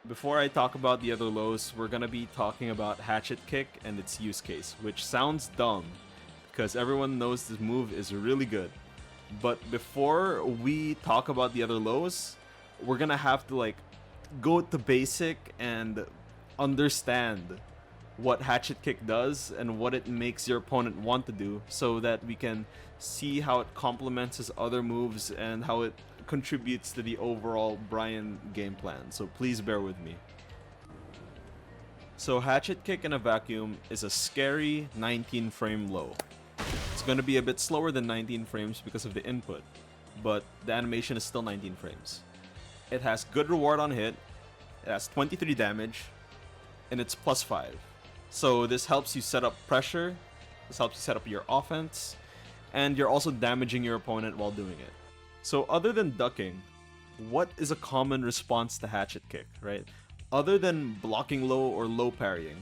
Before I talk about the other lows, we're gonna be talking about Hatchet Kick and its use case, which sounds dumb because everyone knows this move is really good. But before we talk about the other lows, we're gonna have to go to basic and understand what Hatchet Kick does and what it makes your opponent want to do, so that we can see how it complements his other moves and how it contributes to the overall Bryan game plan. So please bear with me. So Hatchet Kick in a vacuum is a scary 19 frame low. It's going to be a bit slower than 19 frames because of the input, but the animation is still 19 frames. It has good reward on hit, it has 23 damage, and it's +5. So this helps you set up pressure, this helps you set up your offense, and you're also damaging your opponent while doing it. So other than ducking, what is a common response to Hatchet Kick, right? Other than blocking low or low parrying,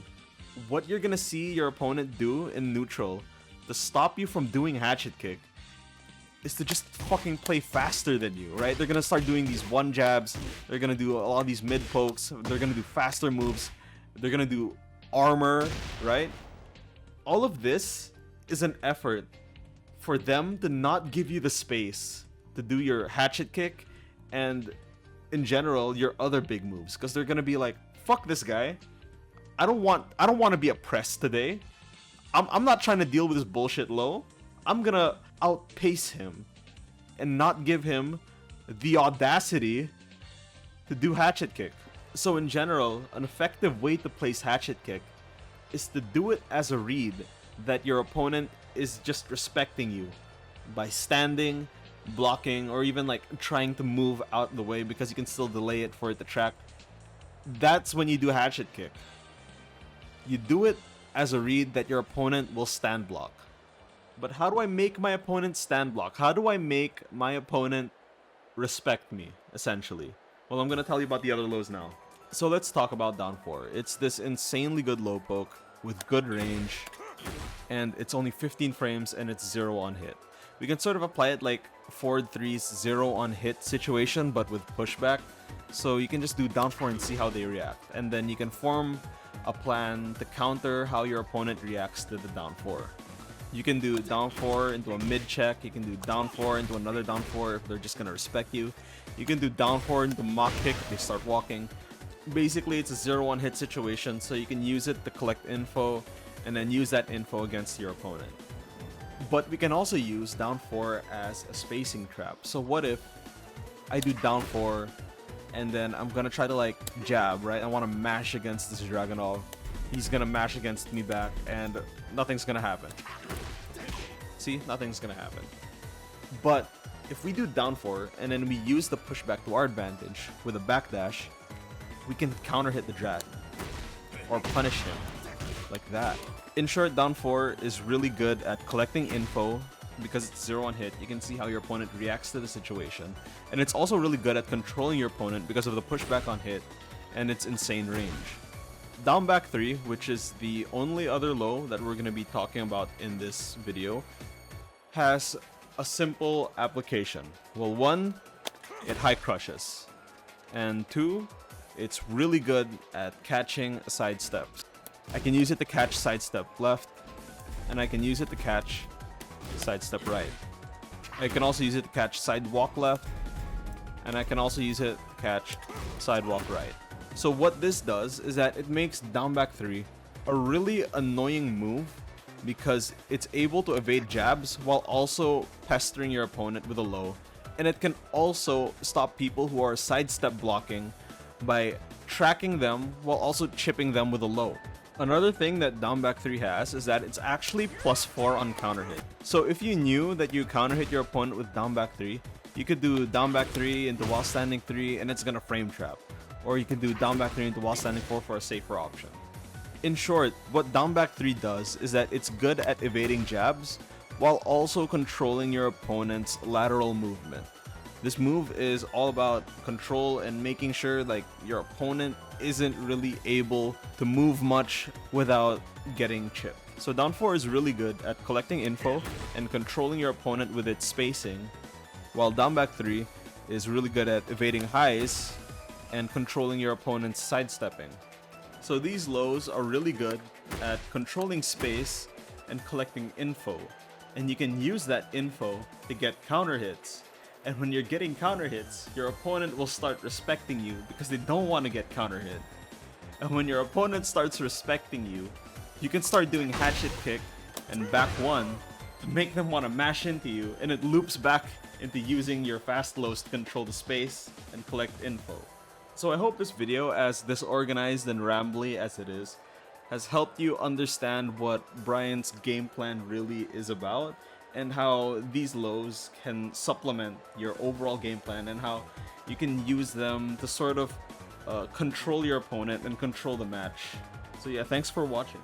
what you're gonna see your opponent do in neutral to stop you from doing Hatchet Kick is to just fucking play faster than you, right? They're gonna start doing these one jabs, they're gonna do a lot of these mid pokes, they're gonna do faster moves, they're gonna do armor, right? All of this is an effort for them to not give you the space to do your Hatchet Kick and in general your other big moves, because they're gonna be like, fuck this guy, I don't want to be oppressed today. I'm not trying to deal with this bullshit low. I'm gonna outpace him and not give him the audacity to do Hatchet Kick. So in general, an effective way to place Hatchet Kick is to do it as a read that your opponent is just respecting you by standing, blocking, or even trying to move out the way because you can still delay it for it to track. That's when you do Hatchet Kick. You do it as a read that your opponent will stand block. But how do I make my opponent stand block? How do I make my opponent respect me, essentially? Well, I'm gonna tell you about the other lows now. So let's talk about down 4. It's this insanely good low poke with good range, and it's only 15 frames and it's 0 on hit. We can sort of apply it like forward 3's 0 on hit situation, but with pushback. So you can just do down 4 and see how they react, and then you can form a plan to counter how your opponent reacts to the down 4. You can do down 4 into a mid check, you can do down 4 into another down 4 if they're just gonna respect you. You can do down 4 into mock kick if they start walking. Basically, it's a 0 on hit situation, so you can use it to collect info and then use that info against your opponent. But we can also use down 4 as a spacing trap. So what if I do down 4 and then I'm gonna try to jab, right? I want to mash against this Dragunov. He's gonna mash against me back and nothing's gonna happen. See, nothing's gonna happen. But if we do down 4 and then we use the pushback to our advantage with a backdash, we can counter hit the Drat or punish him like that. In short, down 4 is really good at collecting info because it's 0 on hit. You can see how your opponent reacts to the situation, and it's also really good at controlling your opponent because of the pushback on hit and its insane range. Down back 3, which is the only other low that we're going to be talking about in this video, has a simple application. Well, 1, it high crushes, and 2, it's really good at catching sidesteps. I can use it to catch sidestep left, and I can use it to catch sidestep right. I can also use it to catch sidewalk left, and I can also use it to catch sidewalk right. So what this does is that it makes down back 3 a really annoying move because it's able to evade jabs while also pestering your opponent with a low, and it can also stop people who are sidestep blocking by tracking them while also chipping them with a low. Another thing that down back 3 has is that it's actually +4 on counter hit. So if you knew that you counter hit your opponent with down back 3, you could do down back 3 into while standing 3 and it's gonna frame trap. Or you can do down back 3 into while standing 4 for a safer option. In short, what down back 3 does is that it's good at evading jabs while also controlling your opponent's lateral movement. This move is all about control and making sure your opponent isn't really able to move much without getting chipped. So down 4 is really good at collecting info and controlling your opponent with its spacing, while down back 3 is really good at evading highs and controlling your opponent's sidestepping. So these lows are really good at controlling space and collecting info, and you can use that info to get counter hits. And when you're getting counter hits, your opponent will start respecting you because they don't want to get counter hit. And when your opponent starts respecting you, you can start doing Hatchet Kick and back one to make them want to mash into you, and it loops back into using your fast lows to control the space and collect info. So I hope this video, as disorganized and rambly as it is, has helped you understand what Bryan's game plan really is about, and how these lows can supplement your overall game plan, and how you can use them to sort of control your opponent and control the match. So yeah, thanks for watching.